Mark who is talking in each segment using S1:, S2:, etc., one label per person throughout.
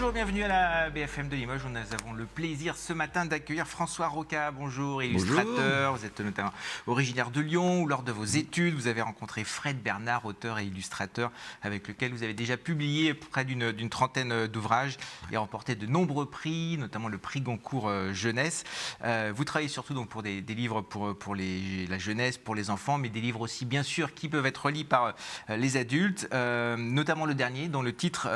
S1: Bonjour, bienvenue à la BFM de Limoges. Nous avons le plaisir ce matin d'accueillir François Roca. Bonjour, illustrateur. Bonjour. Vous êtes notamment originaire de Lyon où lors de vos études, vous avez rencontré Fred Bernard, auteur et illustrateur, avec lequel vous avez déjà publié près d'une trentaine d'ouvrages et remporté de nombreux prix, notamment le prix Goncourt Jeunesse. Vous travaillez surtout donc pour des livres pour la jeunesse, pour les enfants, mais des livres aussi bien sûr qui peuvent être lus par les adultes, notamment le dernier dont le titre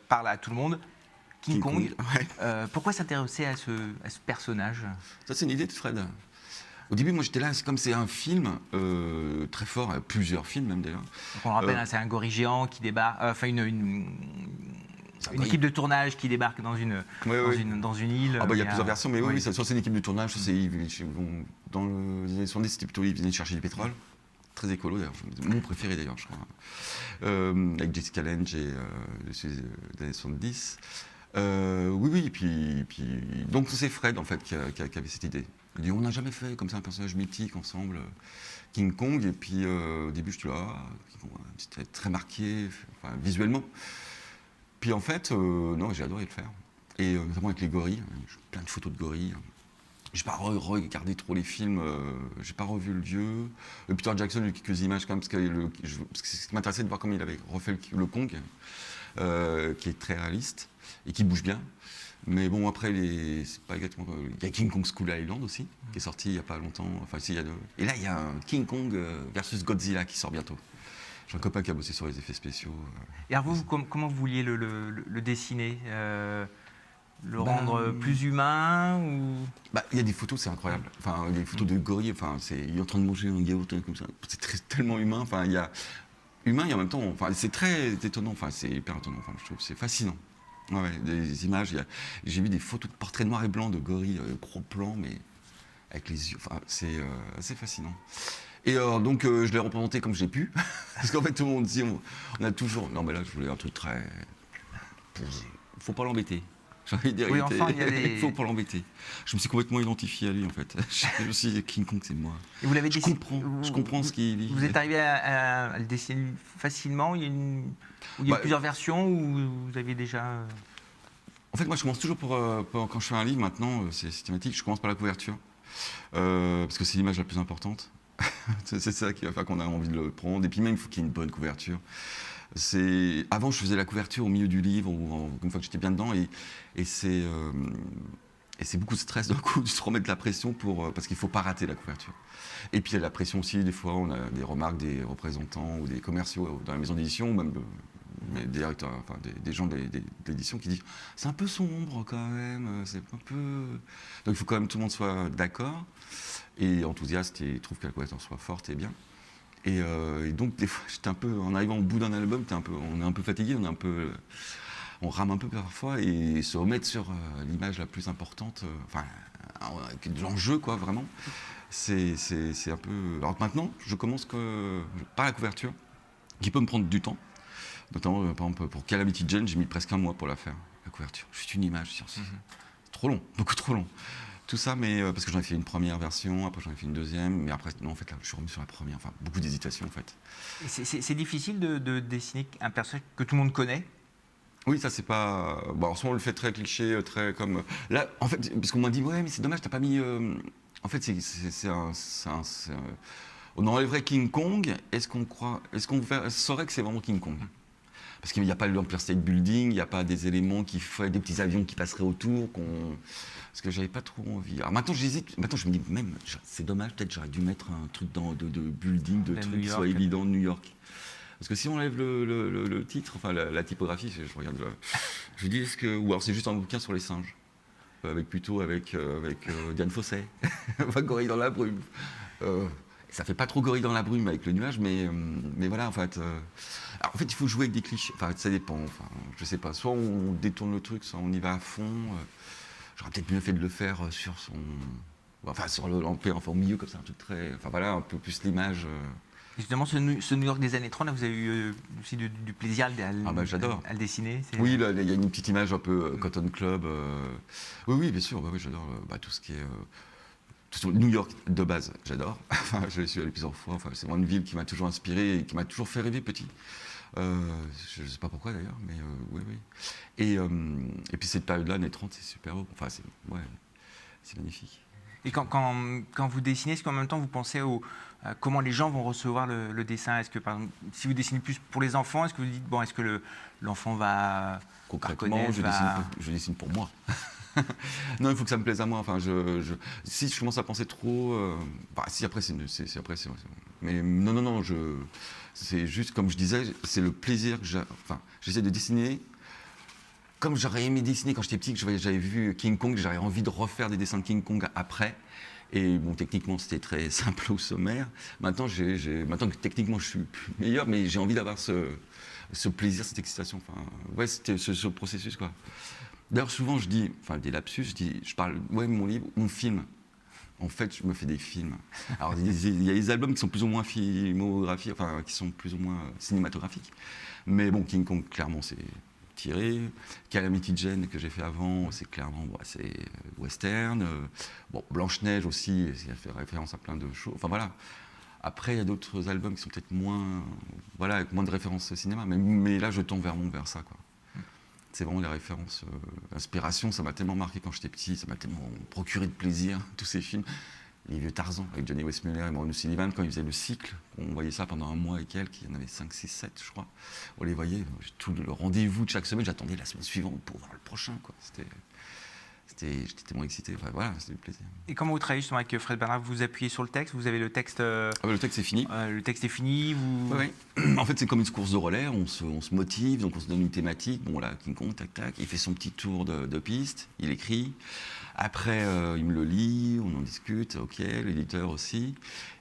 S1: parle à tout le monde. King Kong. Ouais. Pourquoi s'intéresser à ce personnage ?
S2: Ça, c'est une idée de Fred. Au début, moi, j'étais là, comme c'est un film très fort, plusieurs films même d'ailleurs.
S1: Donc on le rappelle, c'est un gorille géant qui débarque, enfin une équipe de tournage qui débarque dans une île.
S2: Il y a plusieurs versions, mais oui, c'est une équipe de tournage. Dans les années 70, c'était plutôt, ils venaient chercher du pétrole. Très écolo d'ailleurs, mon préféré d'ailleurs, je crois. Avec Jessica Lange et des années 70. Et puis donc c'est Fred en fait qui avait cette idée. Il dit on n'a jamais fait comme ça un personnage mythique ensemble, King Kong, et puis au début je te c'était très marqué, visuellement. Puis en fait, non, j'ai adoré le faire. Et notamment avec les gorilles, j'ai plein de photos de gorilles. J'ai pas regardé trop les films, j'ai pas revu le vieux. Peter Jackson, j'ai eu quelques images quand même, parce que ce qui m'intéressait de voir comment il avait refait le Kong, qui est très réaliste et qui bouge bien. Mais bon, après, c'est pas exactement. Il y a King Kong School Island aussi, qui est sorti il y a pas longtemps. Enfin, et là, il y a un King Kong versus Godzilla qui sort bientôt. J'ai un copain qui a bossé sur les effets spéciaux.
S1: Et alors vous, comment vous vouliez le dessiner le rendre plus humain ou...
S2: Il y a des photos, c'est incroyable. Enfin, il y a des photos de gorilles, il est en train de manger un yaourt comme ça. C'est tellement humain. Enfin, il y a humain et en même temps, c'est très étonnant. Enfin, c'est hyper étonnant. Enfin, je trouve c'est fascinant. Ouais, des images. J'ai vu des photos de portraits noirs et blancs de gorilles, gros plans, mais avec les yeux. Enfin, c'est assez fascinant. Et donc, je l'ai représenté comme j'ai pu, parce qu'en fait, tout le monde dit, on a toujours. Non, mais là, je voulais un truc très. Il faut pas l'embêter. J'ai envie de dire, il faut pas l'embêter. Je me suis complètement identifié à lui en fait. Je me suis dit, King Kong, c'est moi.
S1: Et vous l'avez
S2: je comprends ce qu'il dit.
S1: Vous êtes arrivé à le dessiner facilement. Il y a plusieurs versions ou vous aviez déjà.
S2: En fait, moi, je commence toujours quand je fais un livre maintenant, c'est systématique. Je commence par la couverture parce que c'est l'image la plus importante. C'est ça qui va faire qu'on a envie de le prendre. Et puis même, il faut qu'il y ait une bonne couverture. Avant, je faisais la couverture au milieu du livre, une fois que j'étais bien dedans, et c'est beaucoup de stress d'un coup, de se remettre de la pression parce qu'il ne faut pas rater la couverture. Et puis il y a la pression aussi, des fois, on a des remarques des représentants ou des commerciaux dans la maison d'édition, ou même des directeurs, des gens de l'édition qui disent c'est un peu sombre quand même, c'est un peu. Donc il faut quand même que tout le monde soit d'accord et enthousiaste et trouve que la couverture soit forte et bien. Et donc, des fois, j'étais un peu, en arrivant au bout d'un album, on est un peu fatigué, on rame un peu parfois, et se remettre sur l'image la plus importante, l'enjeu, quoi, vraiment, c'est un peu. Alors maintenant, je commence par la couverture, qui peut me prendre du temps. Notamment, par exemple, pour Calamity Jane, j'ai mis presque un mois pour la faire, la couverture. Juste une image, c'est trop long, beaucoup trop long. Tout ça, mais parce que j'en ai fait une première version, après j'en ai fait une deuxième, mais après, non, en fait, là, je suis revenu sur la première, beaucoup d'hésitation, en fait.
S1: C'est difficile de dessiner un personnage que tout le monde connaît ?
S2: Oui, ça, c'est pas. Bon, en ce moment, on le fait très cliché, très comme. Là, en fait, parce qu'on m'a dit, ouais, mais c'est dommage, t'as pas mis. En fait, on enlèverait King Kong, est-ce qu'on saurait que c'est vraiment King Kong ? Parce qu'il n'y a pas l'Empire State Building, il n'y a pas des éléments qui feraient des petits avions qui passeraient autour, parce que j'avais pas trop envie. Alors maintenant j'hésite, maintenant je me dis même, c'est dommage, peut-être j'aurais dû mettre un truc de building, de trucs qui soit évident de New York. Parce que si on enlève le titre, enfin la typographie, je regarde là, je dis ou alors c'est juste un bouquin sur les singes, avec Diane Fossey, Gorille dans la brume. Ça fait pas trop gorille dans la brume avec le nuage, mais voilà, en fait. Alors, en fait, il faut jouer avec des clichés. Enfin, ça dépend. Enfin, je sais pas. Soit on détourne le truc, soit on y va à fond. J'aurais peut-être mieux fait de le faire sur l'Empire, au milieu, comme ça, un truc très. Enfin, voilà, un peu plus l'image.
S1: Justement, ce New York des années 30, là, vous avez eu aussi du plaisir
S2: j'adore.
S1: À le dessiner.
S2: Oui, là, il y a une petite image un peu Cotton Club. Oui, bien sûr. Oui, j'adore tout ce qui est. New York de base, j'adore. Je suis allé plusieurs fois. C'est vraiment une ville qui m'a toujours inspiré et qui m'a toujours fait rêver petit. Je ne sais pas pourquoi d'ailleurs, mais oui, oui. Et puis cette période-là, Né 30, c'est super beau. Enfin, c'est magnifique.
S1: Et quand vous dessinez, est-ce qu'en même temps vous pensez à comment les gens vont recevoir le dessin? Est-ce que, par exemple, si vous dessinez plus pour les enfants, est-ce que vous dites, bon, est-ce que l'enfant va
S2: Concrètement, je dessine pour moi. Non, il faut que ça me plaise à moi. Enfin, si je commence à penser trop, si après c'est. Mais non, c'est juste comme je disais, c'est le plaisir que j'essaie de dessiner. Comme j'aurais aimé dessiner quand j'étais petit, que j'avais vu King Kong, j'avais envie de refaire des dessins de King Kong après. Et bon, techniquement, c'était très simple ou sommaire. Maintenant que techniquement, je suis plus meilleur, mais j'ai envie d'avoir ce plaisir, cette excitation. Enfin, ouais, c'était ce processus, quoi. D'ailleurs, souvent, je dis, enfin, des lapsus, je parle, ouais, mon livre, mon film. En fait, je me fais des films. Alors, il y a des albums qui sont plus ou moins filmographiques, enfin, qui sont plus ou moins cinématographiques. Mais bon, King Kong, clairement, c'est tiré. Calamity Jane, que j'ai fait avant, c'est clairement, c'est western. Bon, Blanche-Neige aussi, ça fait référence à plein de choses. Enfin, voilà. Après, il y a d'autres albums qui sont peut-être moins, voilà, avec moins de références au cinéma. Mais là, je tends vers ça, quoi. C'est vraiment les références, inspiration. Ça m'a tellement marqué quand j'étais petit, ça m'a tellement procuré de plaisir, tous ces films. Les vieux Tarzan, avec Johnny Weissmuller et Maureen O'Sullivan, quand ils faisaient le cycle, on voyait ça pendant un mois et quelques, il y en avait 5, 6, 7, je crois. On les voyait, tout le rendez-vous de chaque semaine, j'attendais la semaine suivante pour voir le prochain, quoi. J'étais tellement excité, enfin, voilà, c'était du plaisir.
S1: Et comment vous travaillez justement avec Fred Bernard? Vous appuyez sur le texte, vous avez le texte.
S2: Le texte est fini.
S1: Le texte est fini.
S2: Oui. En fait, c'est comme une course de relais, on se motive, donc on se donne une thématique. Bon, là, King Kong, tac, tac, il fait son petit tour de piste, il écrit. Après, il me le lit, on en discute, ok, l'éditeur aussi.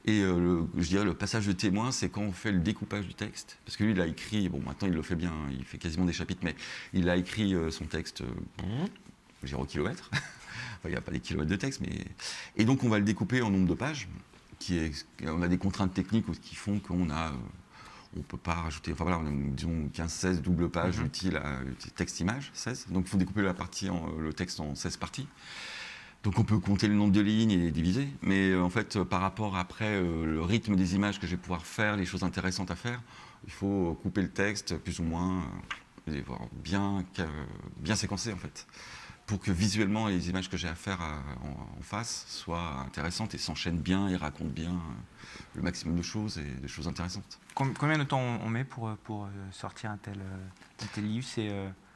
S2: Et je dirais le passage de témoin, c'est quand on fait le découpage du texte. Parce que lui, il a écrit, bon, maintenant il le fait bien, il fait quasiment des chapitres, mais il a écrit son texte. Je dirais au kilomètre. Enfin, il n'y a pas des kilomètres de texte, mais. Et donc, on va le découper en nombre de pages. On a des contraintes techniques qui font qu'on a. On ne peut pas rajouter. Enfin voilà, on a disons 15-16 doubles pages utiles à texte-image, 16. Donc, il faut découper le texte en 16 parties. Donc, on peut compter le nombre de lignes et les diviser. Mais en fait, par rapport après le rythme des images que je vais pouvoir faire, les choses intéressantes à faire, il faut couper le texte plus ou moins, bien séquencé en fait, pour que visuellement les images que j'ai à faire en face soient intéressantes et s'enchaînent bien et racontent bien le maximum de choses et des choses intéressantes.
S1: Combien de temps on met pour sortir un tel livre?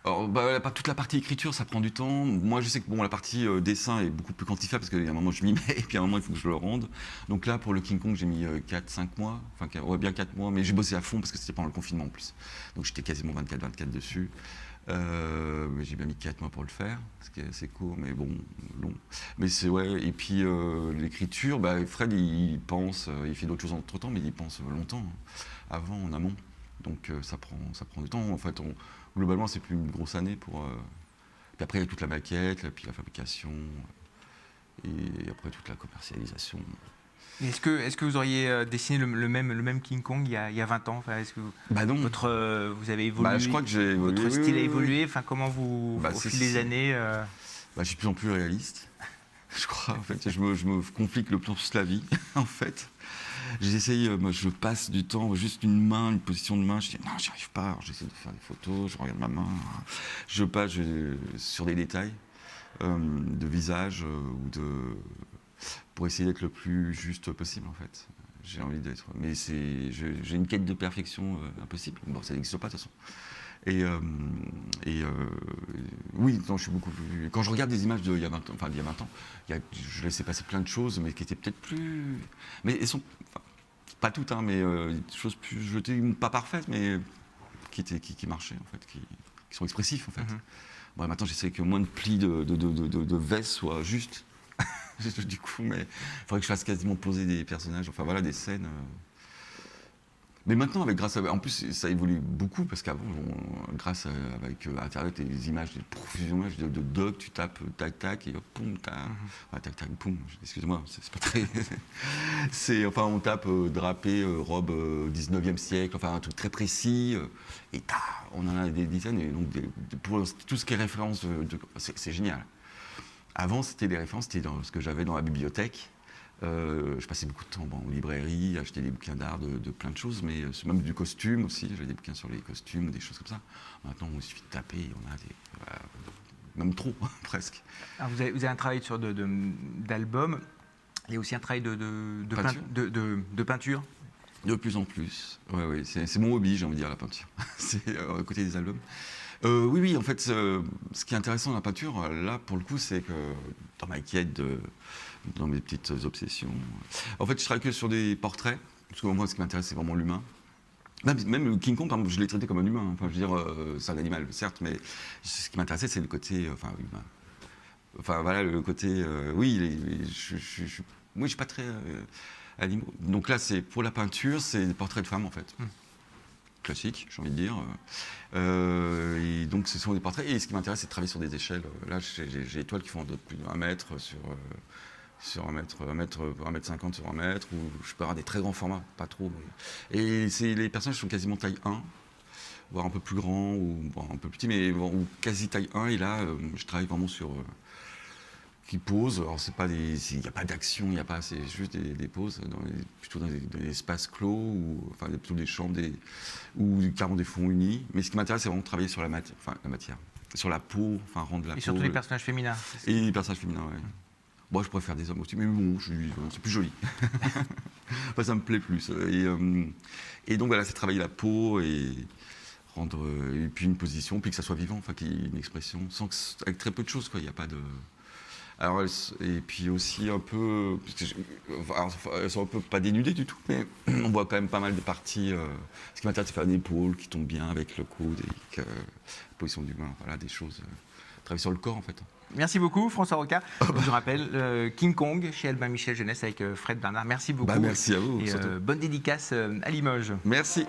S2: Alors, toute la partie écriture, ça prend du temps. Moi, je sais que la partie dessin est beaucoup plus quantifiable parce qu'il y a un moment, je m'y mets et puis à un moment, il faut que je le rende. Donc là, pour le King Kong, j'ai mis 4-5 mois. Enfin, bien 4 mois, mais j'ai bossé à fond parce que c'était pendant le confinement en plus. Donc j'étais quasiment 24-24 dessus. Mais j'ai bien mis 4 mois pour le faire, ce qui est assez court, mais bon, long. Mais c'est ouais. Et puis l'écriture, Fred, il pense, il fait d'autres choses entre temps, mais il pense longtemps, avant, en amont. Donc ça prend du temps. En fait, globalement, c'est plus une grosse année pour. Puis après, il y a toute la maquette, puis la fabrication, et après toute la commercialisation.
S1: Est-ce que vous auriez dessiné le même King Kong il y a 20 ans? Est-ce que
S2: non.
S1: Vous avez évolué?
S2: Je crois que j'ai évolué.
S1: Votre style a évolué. Enfin, comment au fil des années
S2: je suis de plus en plus réaliste. Je crois, en fait. Je me complique le plus la vie, en fait. J'essaye, je passe du temps, juste une main, une position de main. Je dis non, j'y arrive pas. Alors, j'essaie de faire des photos, je regarde ma main. Je passe sur des détails de visage pour essayer d'être le plus juste possible, en fait. J'ai envie d'être. Mais j'ai une quête de perfection impossible. Bon, ça n'existe pas, de toute façon. Oui, non, je suis beaucoup plus. Quand je regarde des images d'il y a 20 ans, je laissais passer plein de choses, mais qui étaient peut-être plus. Mais elles sont. Pas toutes, hein, mais des choses plus jetées, pas parfaites, mais qui marchaient, en fait, qui sont expressifs, en fait. Maintenant, j'essaie que moins de plis de veste soient justes. Du coup, mais il faudrait que je fasse quasiment poser des personnages, enfin voilà, des scènes. Mais maintenant, en plus, ça évolue beaucoup parce qu'avant, avec Internet et les images, des profusions d'images de doc, tu tapes tac tac et hop, poum, tac tac, poum. Excuse-moi, c'est pas très. On tape drapé, robe 19e siècle, enfin un truc très précis. Et on en a des dizaines. Et donc, pour tout ce qui est référence, c'est génial. Avant, c'était des références, c'était dans ce que j'avais dans la bibliothèque. Je passais beaucoup de temps en librairie, acheter des bouquins d'art de plein de choses, mais même du costume aussi. J'avais des bouquins sur les costumes, des choses comme ça. Maintenant, il suffit de taper, on a même trop, presque.
S1: Alors vous avez un travail d'album. Il y a aussi un travail de peinture.
S2: De plus en plus. Ouais, c'est mon hobby, j'ai envie de dire, la peinture. C'est à côté des albums. Oui, en fait, ce qui est intéressant dans la peinture, là, pour le coup, c'est que dans ma quête, dans mes petites obsessions, en fait, je travaille que sur des portraits, parce que moi, ce qui m'intéresse, c'est vraiment l'humain. Même le King Kong, par exemple, je l'ai traité comme un humain. Enfin, je veux dire, c'est un animal, certes, mais ce qui m'intéressait, c'est le côté, humain. Enfin, voilà, le côté, oui, je suis pas très animaux. Donc là, c'est pour la peinture, c'est des portraits de femmes, en fait. Classique, j'ai envie de dire. Et donc, ce sont des portraits. Et ce qui m'intéresse, c'est de travailler sur des échelles. Là, j'ai des toiles qui font de plus d'1 mètre sur 1 mètre, 1 mètre 50 sur 1 mètre, ou je peux avoir des très grands formats, pas trop. Mais... Et les personnages sont quasiment taille 1, voire un peu plus grands, ou un peu petits, mais ou quasi taille 1. Et là, je travaille vraiment sur... qui posent. Alors, il n'y a pas d'action, c'est juste des poses, plutôt dans des espaces clos, ou enfin, plutôt des chambres, ou carrément des fonds unis. Mais ce qui m'intéresse, c'est vraiment de travailler sur la matière, sur la peau, enfin, rendre la peau.
S1: Et surtout les personnages féminins.
S2: Et les personnages féminins, oui. Moi, je préfère des hommes aussi, mais bon, c'est plus joli. Enfin, ça me plaît plus. Et donc, voilà, c'est travailler la peau et puis une position, puis que ça soit vivant, enfin, qu'il y ait une expression, avec très peu de choses, quoi. Il n'y a pas de... Alors, et puis aussi un peu, elles sont un peu pas dénudées du tout, mais on voit quand même pas mal de parties. Ce qui m'intéresse, c'est faire une épaule qui tombe bien avec le coude, et la position du main, voilà, des choses. Travailler sur le corps, en fait.
S1: Merci beaucoup, François Roca. Je rappelle, King Kong chez Albin Michel Jeunesse avec Fred Bernard. Merci beaucoup.
S2: Merci à vous.
S1: Et bonne dédicace à Limoges.
S2: Merci.